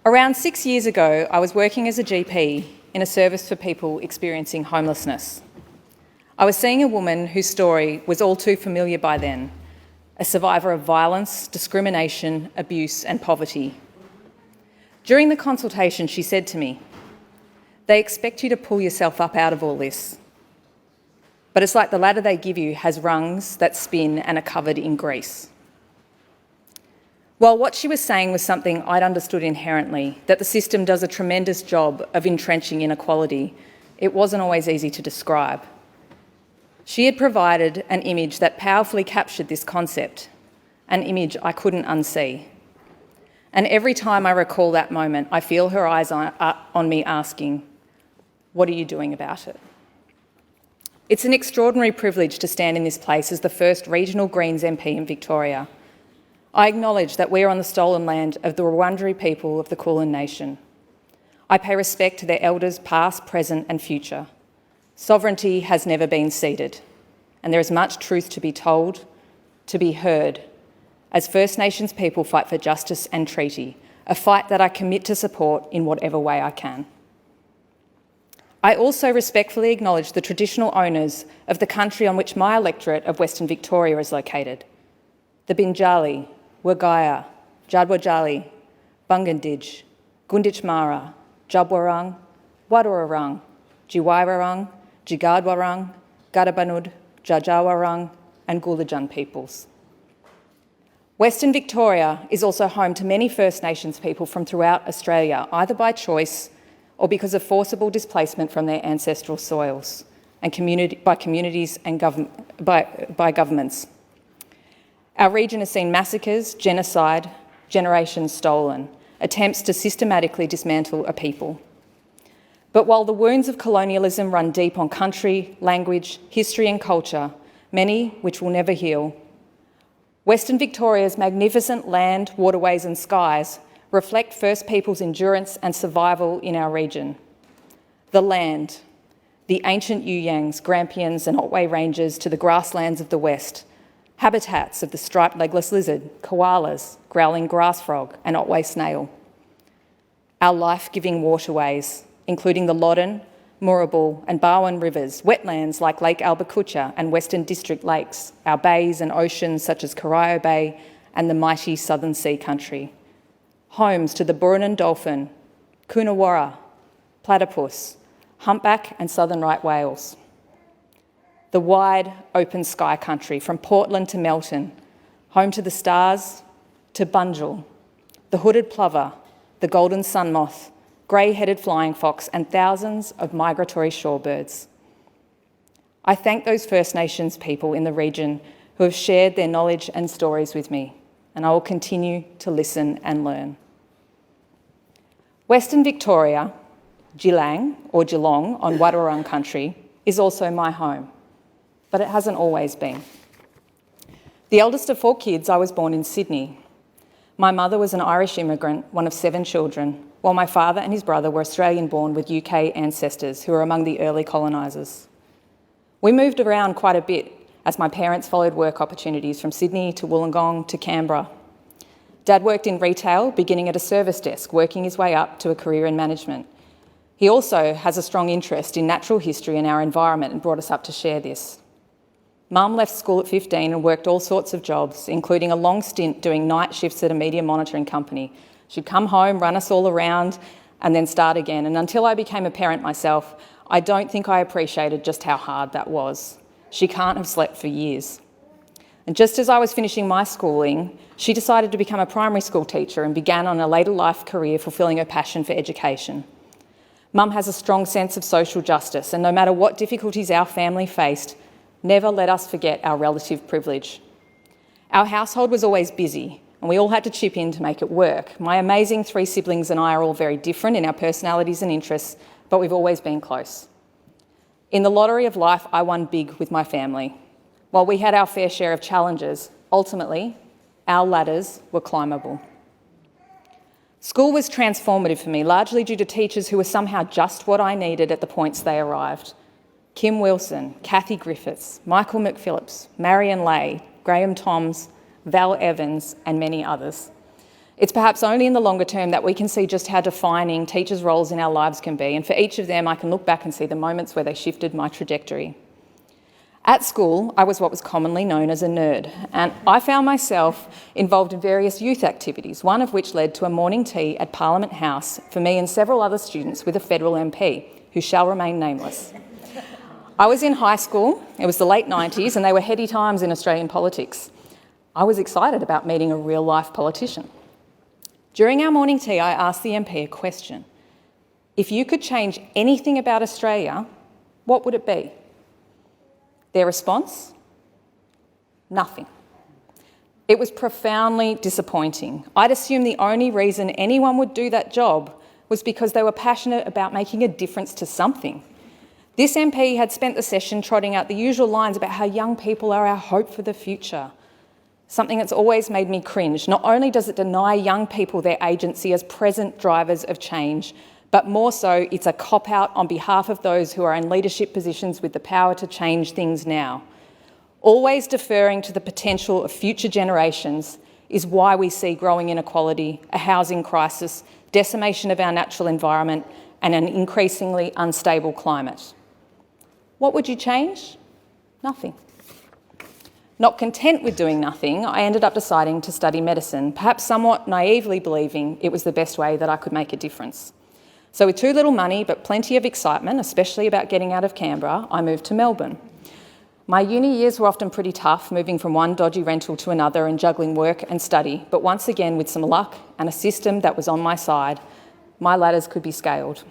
Around 6 years ago, I was working as a GP in a service for people experiencing homelessness. I was seeing a woman whose story was all too familiar by then, a survivor of violence, discrimination, abuse and poverty. During the consultation, she said to me, "They expect you to pull yourself up out of all this. But it's like the ladder they give you has rungs that spin and are covered in grease." While what she was saying was something I'd understood inherently, that the system does a tremendous job of entrenching inequality, it wasn't always easy to describe. She had provided an image that powerfully captured this concept, an image I couldn't unsee. And every time I recall that moment, I feel her eyes on me asking, "What are you doing about it?" It's an extraordinary privilege to stand in this place as the first regional Greens MP in Victoria. I acknowledge that we are on the stolen land of the Wurundjeri people of the Kulin Nation. I pay respect to their elders past, present and future. Sovereignty has never been ceded, and there is much truth to be told, to be heard, as First Nations people fight for justice and treaty, a fight that I commit to support in whatever way I can. I also respectfully acknowledge the traditional owners of the country on which my electorate of Western Victoria is located, the Binjali, Wagaya, Jadwajali, Bungandij, Gunditjmara, Jabwarang, Wadawurrung, Jiwairarung, Jigadwarung, Gadabanud, Jajawarung and Gulajun peoples. Western Victoria is also home to many First Nations people from throughout Australia, either by choice or because of forcible displacement from their ancestral soils and by communities and by governments. Our region has seen massacres, genocide, generations stolen, attempts to systematically dismantle a people. But while the wounds of colonialism run deep on country, language, history and culture, many which will never heal, Western Victoria's magnificent land, waterways and skies reflect First Peoples' endurance and survival in our region. The land, the ancient Yuyangs, Grampians and Otway Ranges to the grasslands of the West, habitats of the striped legless lizard, koalas, growling grass frog and Otway snail. Our life-giving waterways, including the Loddon, Moorabool and Barwon rivers, wetlands like Lake Albacucha and Western District lakes, our bays and oceans such as Corio Bay and the mighty Southern Sea Country. Homes to the Burinan dolphin, Coonawarra, platypus, humpback and southern right whales. The wide open sky country from Portland to Melton, home to the stars, to Bunjil, the hooded plover, the golden sun moth, grey-headed flying fox and thousands of migratory shorebirds. I thank those First Nations people in the region who have shared their knowledge and stories with me, and I will continue to listen and learn. Western Victoria, Geelong or Geelong on Wadawurrung country, is also my home, but it hasn't always been. The eldest of 4 kids, I was born in Sydney. My mother was an Irish immigrant, one of 7 children, while my father and his brother were Australian-born with UK ancestors who were among the early colonisers. We moved around quite a bit as my parents followed work opportunities from Sydney to Wollongong to Canberra. Dad worked in retail, beginning at a service desk, working his way up to a career in management. He also has a strong interest in natural history and our environment and brought us up to share this. Mum left school at 15 and worked all sorts of jobs, including a long stint doing night shifts at a media monitoring company. She'd come home, run us all around, and then start again. And until I became a parent myself, I don't think I appreciated just how hard that was. She can't have slept for years. And just as I was finishing my schooling, she decided to become a primary school teacher and began on a later life career fulfilling her passion for education. Mum has a strong sense of social justice, and no matter what difficulties our family faced, never let us forget our relative privilege. Our household was always busy, and we all had to chip in to make it work. My amazing 3 siblings and I are all very different in our personalities and interests, but we've always been close. In the lottery of life, I won big with my family. While we had our fair share of challenges, ultimately, our ladders were climbable. School was transformative for me, largely due to teachers who were somehow just what I needed at the points they arrived. Kim Wilson, Kathy Griffiths, Michael McPhillips, Marion Lay, Graham Toms, Val Evans and many others. It's perhaps only in the longer term that we can see just how defining teachers' roles in our lives can be, and for each of them I can look back and see the moments where they shifted my trajectory. At school, I was what was commonly known as a nerd, and I found myself involved in various youth activities, one of which led to a morning tea at Parliament House for me and several other students with a federal MP, who shall remain nameless. I was in high school, it was the late 90s, and they were heady times in Australian politics. I was excited about meeting a real-life politician. During our morning tea, I asked the MP a question. If you could change anything about Australia, what would it be? Their response? Nothing. It was profoundly disappointing. I'd assumed the only reason anyone would do that job was because they were passionate about making a difference to something. This MP had spent the session trotting out the usual lines about how young people are our hope for the future, something that's always made me cringe. Not only does it deny young people their agency as present drivers of change, but more so, it's a cop-out on behalf of those who are in leadership positions with the power to change things now. Always deferring to the potential of future generations is why we see growing inequality, a housing crisis, decimation of our natural environment, and an increasingly unstable climate. What would you change? Nothing. Not content with doing nothing, I ended up deciding to study medicine, perhaps somewhat naively believing it was the best way that I could make a difference. So with too little money but plenty of excitement, especially about getting out of Canberra, I moved to Melbourne. My uni years were often pretty tough, moving from one dodgy rental to another and juggling work and study, but once again, with some luck and a system that was on my side, my ladders could be scaled.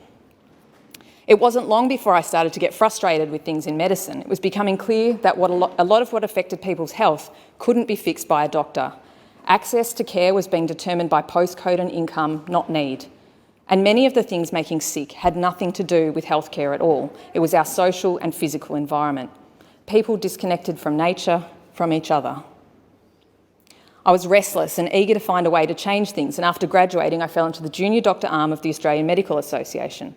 It wasn't long before I started to get frustrated with things in medicine. It was becoming clear that a lot of what affected people's health couldn't be fixed by a doctor. Access to care was being determined by postcode and income, not need. And many of the things making sick had nothing to do with healthcare at all. It was our social and physical environment. People disconnected from nature, from each other. I was restless and eager to find a way to change things, and after graduating I fell into the junior doctor arm of the Australian Medical Association.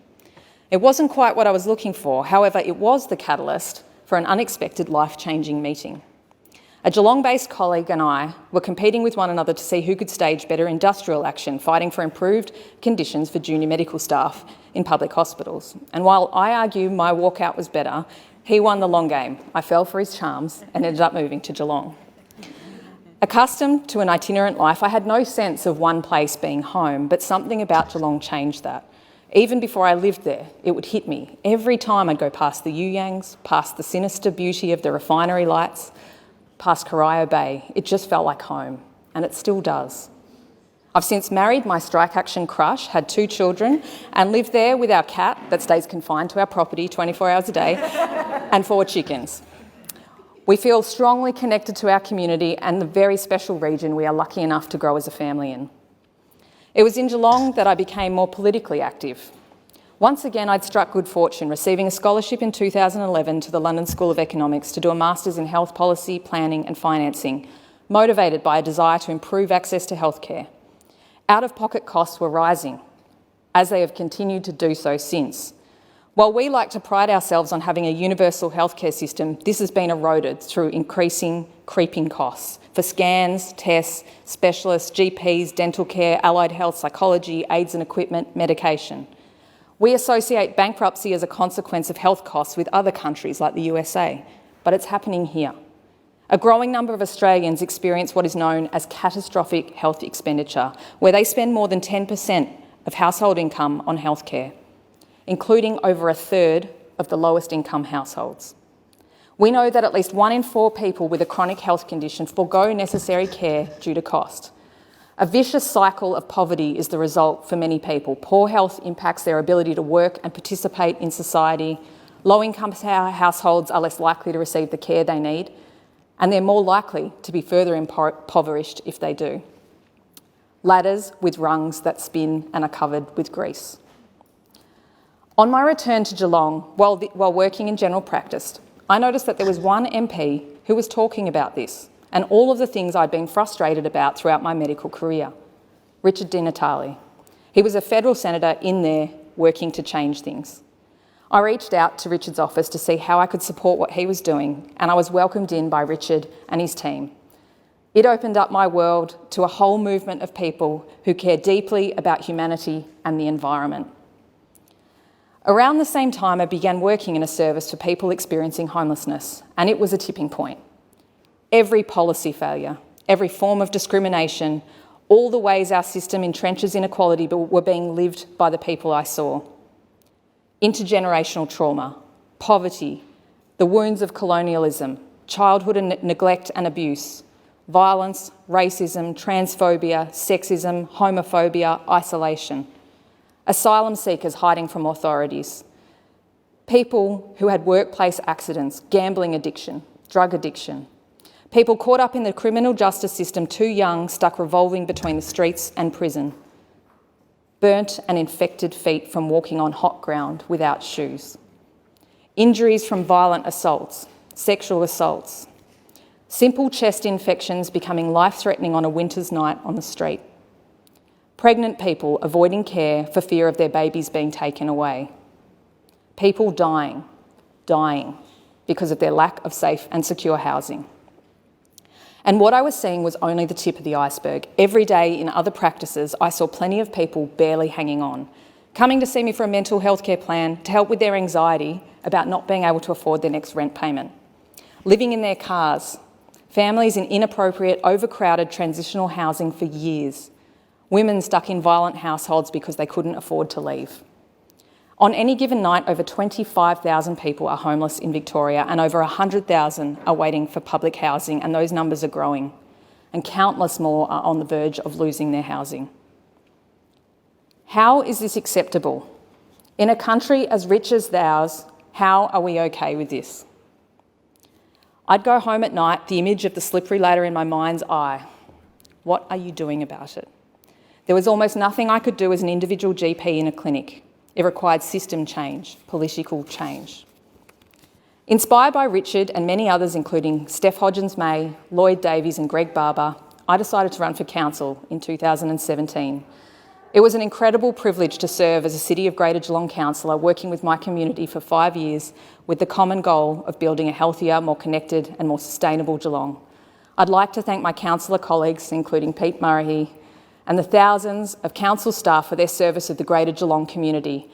It wasn't quite what I was looking for, however it was the catalyst for an unexpected life-changing meeting. A Geelong-based colleague and I were competing with one another to see who could stage better industrial action, fighting for improved conditions for junior medical staff in public hospitals. And while I argue my walkout was better, he won the long game. I fell for his charms and ended up moving to Geelong. Accustomed to an itinerant life, I had no sense of one place being home, but something about Geelong changed that. Even before I lived there, it would hit me. Every time I'd go past the Yuyangs, past the sinister beauty of the refinery lights, past Corio Bay, it just felt like home, and it still does. I've since married my strike action crush, had 2 children, and lived there with our cat that stays confined to our property 24 hours a day, and 4 chickens. We feel strongly connected to our community and the very special region we are lucky enough to grow as a family in. It was in Geelong that I became more politically active. Once again, I'd struck good fortune, receiving a scholarship in 2011 to the London School of Economics to do a Masters in Health Policy, Planning and Financing, motivated by a desire to improve access to healthcare. Out-of-pocket costs were rising, as they have continued to do so since. While we like to pride ourselves on having a universal healthcare system, this has been eroded through increasing, creeping costs for scans, tests, specialists, GPs, dental care, allied health, psychology, aids and equipment, medication. We associate bankruptcy as a consequence of health costs with other countries like the USA, but it's happening here. A growing number of Australians experience what is known as catastrophic health expenditure, where they spend more than 10% of household income on healthcare, including over a third of the lowest income households. We know that at least 1 in 4 people with a chronic health condition forego necessary care due to cost. A vicious cycle of poverty is the result for many people. Poor health impacts their ability to work and participate in society. Low-income households are less likely to receive the care they need, and they're more likely to be further impoverished if they do. Ladders with rungs that spin and are covered with grease. On my return to Geelong, while working in general practice, I noticed that there was one MP who was talking about this and all of the things I'd been frustrated about throughout my medical career. Richard Di Natale. He was a federal senator in there working to change things. I reached out to Richard's office to see how I could support what he was doing, and I was welcomed in by Richard and his team. It opened up my world to a whole movement of people who care deeply about humanity and the environment. Around the same time, I began working in a service for people experiencing homelessness, and it was a tipping point. Every policy failure, every form of discrimination, all the ways our system entrenches inequality were being lived by the people I saw. Intergenerational trauma, poverty, the wounds of colonialism, childhood and neglect and abuse, violence, racism, transphobia, sexism, homophobia, isolation, asylum seekers hiding from authorities, people who had workplace accidents, gambling addiction, drug addiction, people caught up in the criminal justice system too young, stuck revolving between the streets and prison, burnt and infected feet from walking on hot ground without shoes, injuries from violent assaults, sexual assaults, simple chest infections becoming life-threatening on a winter's night on the street, pregnant people avoiding care for fear of their babies being taken away, people dying because of their lack of safe and secure housing. And what I was seeing was only the tip of the iceberg. Every day in other practices, I saw plenty of people barely hanging on, coming to see me for a mental health care plan to help with their anxiety about not being able to afford their next rent payment, living in their cars, families in inappropriate, overcrowded transitional housing for years, women stuck in violent households because they couldn't afford to leave. On any given night, over 25,000 people are homeless in Victoria and over 100,000 are waiting for public housing, and those numbers are growing, and countless more are on the verge of losing their housing. How is this acceptable? In a country as rich as ours, how are we okay with this? I'd go home at night, the image of the slippery ladder in my mind's eye. What are you doing about it? There was almost nothing I could do as an individual GP in a clinic. It required system change, political change. Inspired by Richard and many others, including Steph Hodgins-May, Lloyd Davies and Greg Barber, I decided to run for council in 2017. It was an incredible privilege to serve as a City of Greater Geelong councillor, working with my community for 5 years with the common goal of building a healthier, more connected and more sustainable Geelong. I'd like to thank my councillor colleagues, including Pete Murray, and the thousands of council staff for their service of the Greater Geelong community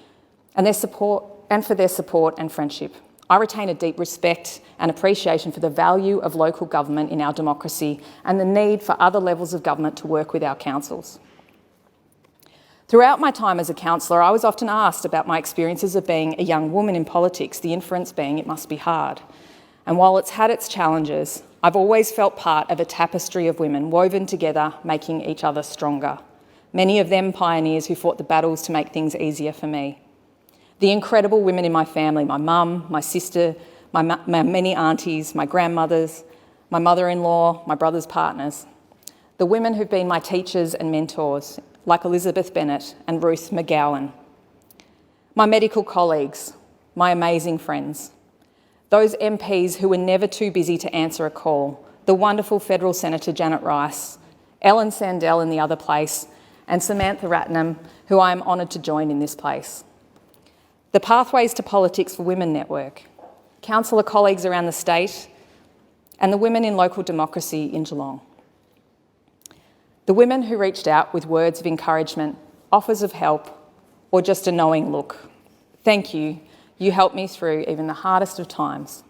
and for their support and friendship. I retain a deep respect and appreciation for the value of local government in our democracy and the need for other levels of government to work with our councils. Throughout my time as a councillor, I was often asked about my experiences of being a young woman in politics, the inference being it must be hard. And while it's had its challenges, I've always felt part of a tapestry of women woven together, making each other stronger. Many of them pioneers who fought the battles to make things easier for me. The incredible women in my family, my mum, my sister, my many aunties, my grandmothers, my mother-in-law, my brother's partners. The women who've been my teachers and mentors, like Elizabeth Bennett and Ruth McGowan. My medical colleagues, my amazing friends. Those MPs who were never too busy to answer a call, the wonderful federal Senator Janet Rice, Ellen Sandell in the other place, and Samantha Ratnam, who I am honoured to join in this place. The Pathways to Politics for Women Network, councillor colleagues around the state, and the women in local democracy in Geelong. The women who reached out with words of encouragement, offers of help, or just a knowing look. Thank you. You helped me through even the hardest of times.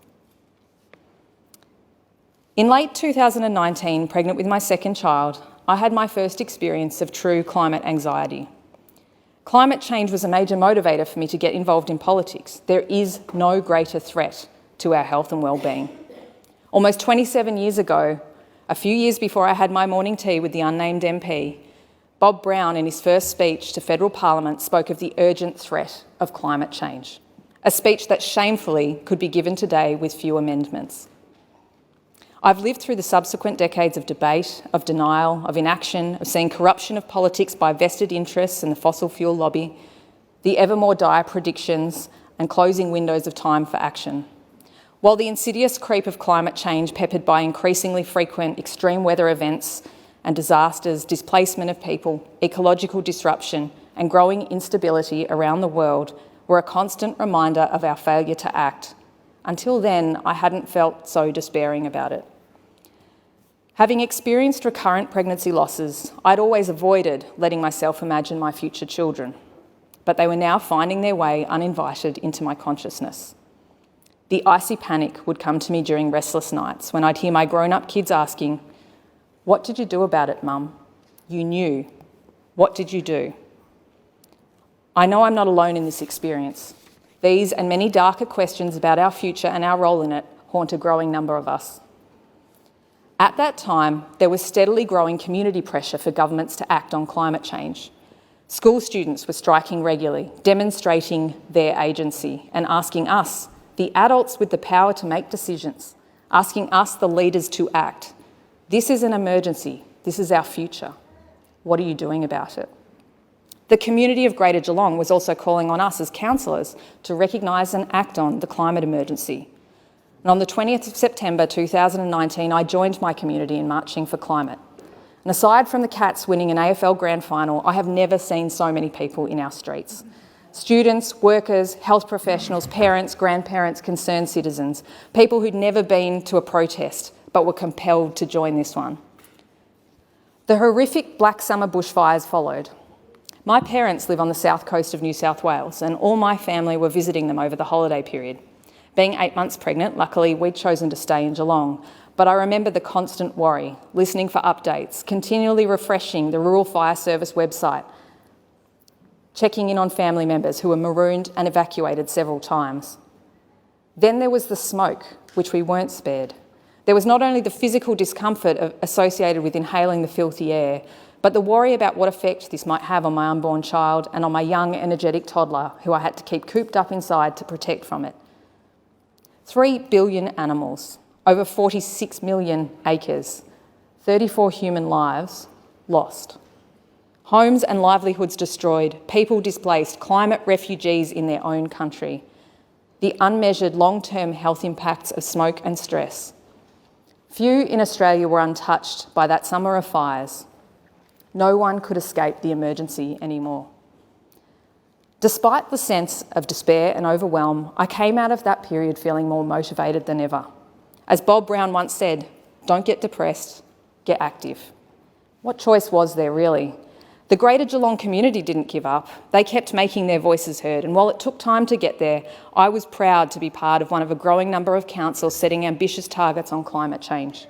In late 2019, pregnant with my second child, I had my first experience of true climate anxiety. Climate change was a major motivator for me to get involved in politics. There is no greater threat to our health and well-being. Almost 27 years ago, a few years before I had my morning tea with the unnamed MP, Bob Brown, in his first speech to federal parliament, spoke of the urgent threat of climate change. A speech that shamefully could be given today with few amendments. I've lived through the subsequent decades of debate, of denial, of inaction, of seeing corruption of politics by vested interests and the fossil fuel lobby, the ever more dire predictions and closing windows of time for action. While the insidious creep of climate change, peppered by increasingly frequent extreme weather events and disasters, displacement of people, ecological disruption and growing instability around the world, were a constant reminder of our failure to act. Until then, I hadn't felt so despairing about it. Having experienced recurrent pregnancy losses, I'd always avoided letting myself imagine my future children, but they were now finding their way uninvited into my consciousness. The icy panic would come to me during restless nights when I'd hear my grown-up kids asking, "What did you do about it, Mum? You knew. What did you do?" I know I'm not alone in this experience. These and many darker questions about our future and our role in it haunt a growing number of us. At that time, there was steadily growing community pressure for governments to act on climate change. School students were striking regularly, demonstrating their agency and asking us, the adults with the power to make decisions, asking us, the leaders, to act. This is an emergency. This is our future. What are you doing about it? The community of Greater Geelong was also calling on us as councillors to recognise and act on the climate emergency. And on the 20th of September 2019, I joined my community in marching for climate. And aside from the Cats winning an AFL Grand Final, I have never seen so many people in our streets. Students, workers, health professionals, parents, grandparents, concerned citizens, people who'd never been to a protest but were compelled to join this one. The horrific Black Summer bushfires followed. My parents live on the south coast of New South Wales, and all my family were visiting them over the holiday period. Being 8 months pregnant, luckily we'd chosen to stay in Geelong, but I remember the constant worry, listening for updates, continually refreshing the Rural Fire Service website, checking in on family members who were marooned and evacuated several times. Then there was the smoke, which we weren't spared. There was not only the physical discomfort associated with inhaling the filthy air, but the worry about what effect this might have on my unborn child and on my young, energetic toddler, who I had to keep cooped up inside to protect from it. 3 billion animals, over 46 million acres, 34 human lives lost. Homes and livelihoods destroyed, people displaced, climate refugees in their own country. The unmeasured long-term health impacts of smoke and stress. Few in Australia were untouched by that summer of fires. No one could escape the emergency anymore. Despite the sense of despair and overwhelm, I came out of that period feeling more motivated than ever. As Bob Brown once said, "Don't get depressed, get active." What choice was there, really? The Greater Geelong community didn't give up. They kept making their voices heard, and while it took time to get there, I was proud to be part of one of a growing number of councils setting ambitious targets on climate change.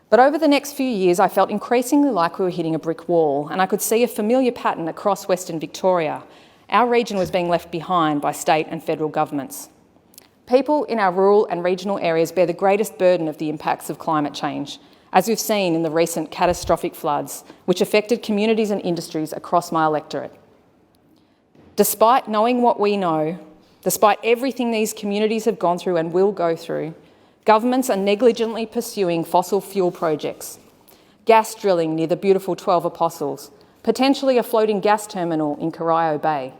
But over the next few years, I felt increasingly like we were hitting a brick wall, and I could see a familiar pattern across Western Victoria. Our region was being left behind by state and federal governments. People in our rural and regional areas bear the greatest burden of the impacts of climate change, as we've seen in the recent catastrophic floods, which affected communities and industries across my electorate. Despite knowing what we know, despite everything these communities have gone through and will go through, governments are negligently pursuing fossil fuel projects, gas drilling near the beautiful 12 Apostles, potentially a floating gas terminal in Corio Bay.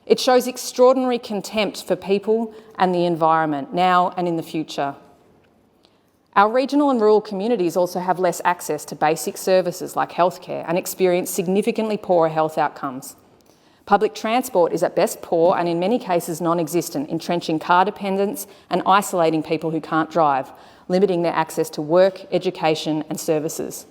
It shows extraordinary contempt for people and the environment now and in the future. Our regional and rural communities also have less access to basic services like healthcare and experience significantly poorer health outcomes. Public transport is at best poor and in many cases non-existent, entrenching car dependence and isolating people who can't drive, limiting their access to work, education and services.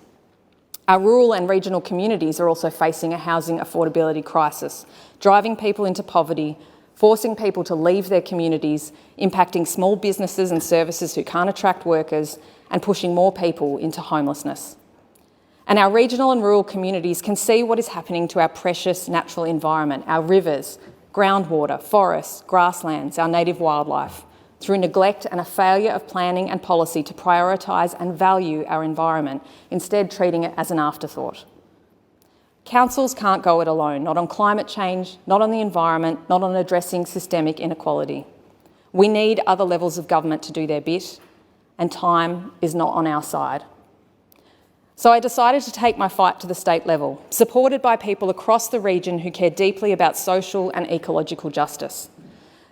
Our rural and regional communities are also facing a housing affordability crisis, driving people into poverty, forcing people to leave their communities, impacting small businesses and services who can't attract workers, and pushing more people into homelessness. And our regional and rural communities can see what is happening to our precious natural environment, our rivers, groundwater, forests, grasslands, our native wildlife, through neglect and a failure of planning and policy to prioritise and value our environment, instead treating it as an afterthought. Councils can't go it alone, not on climate change, not on the environment, not on addressing systemic inequality. We need other levels of government to do their bit, and time is not on our side. So I decided to take my fight to the state level, supported by people across the region who care deeply about social and ecological justice.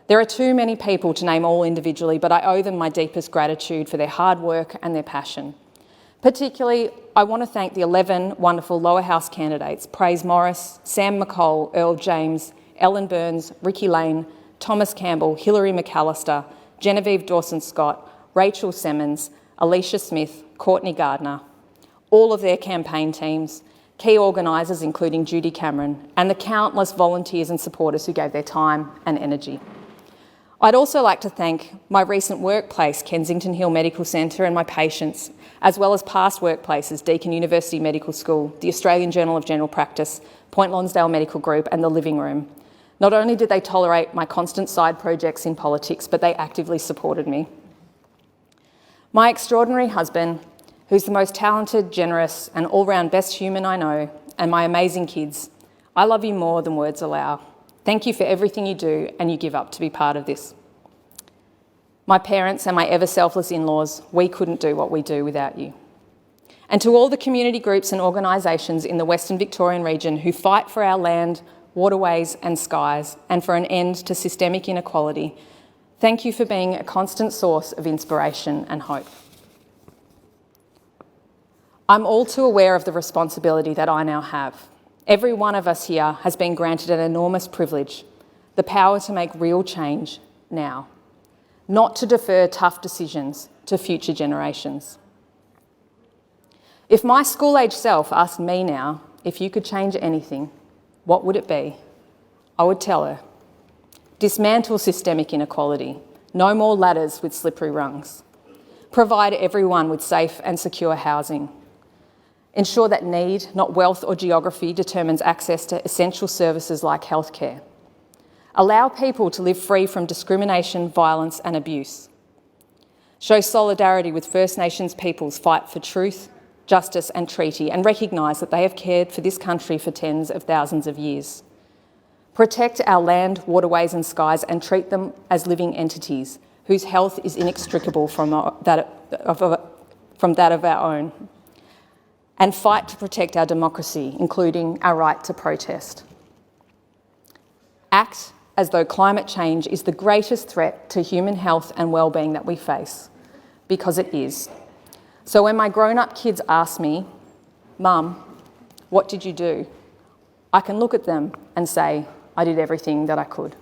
There are too many people to name all individually, but I owe them my deepest gratitude for their hard work and their passion. Particularly, I want to thank the 11 wonderful lower house candidates, Praise Morris, Sam McColl, Earl James, Ellen Burns, Ricky Lane, Thomas Campbell, Hilary McAllister, Genevieve Dawson-Scott, Rachel Semmons, Alicia Smith, Courtney Gardner, all of their campaign teams, key organisers including Judy Cameron, and the countless volunteers and supporters who gave their time and energy. I'd also like to thank my recent workplace, Kensington Hill Medical Centre, and my patients, as well as past workplaces, Deakin University Medical School, the Australian Journal of General Practice, Point Lonsdale Medical Group, and the Living Room. Not only did they tolerate my constant side projects in politics, but they actively supported me. My extraordinary husband, who's the most talented, generous, and all-round best human I know, and my amazing kids, I love you more than words allow. Thank you for everything you do and you give up to be part of this. My parents and my ever-selfless in-laws, we couldn't do what we do without you. And to all the community groups and organisations in the Western Victorian region who fight for our land, waterways and skies, and for an end to systemic inequality, thank you for being a constant source of inspiration and hope. I'm all too aware of the responsibility that I now have. Every one of us here has been granted an enormous privilege, the power to make real change now, not to defer tough decisions to future generations. If my school-age self asked me now if you could change anything, what would it be? I would tell her, dismantle systemic inequality, no more ladders with slippery rungs, provide everyone with safe and secure housing, ensure that need, not wealth or geography, determines access to essential services like healthcare. Allow people to live free from discrimination, violence and abuse. Show solidarity with First Nations peoples' fight for truth, justice and treaty, and recognise that they have cared for this country for tens of thousands of years. Protect our land, waterways and skies and treat them as living entities whose health is inextricable from that of our own. And fight to protect our democracy, including our right to protest. Act as though climate change is the greatest threat to human health and well-being that we face, because it is. So when my grown-up kids ask me, "Mum, what did you do?" I can look at them and say, I did everything that I could.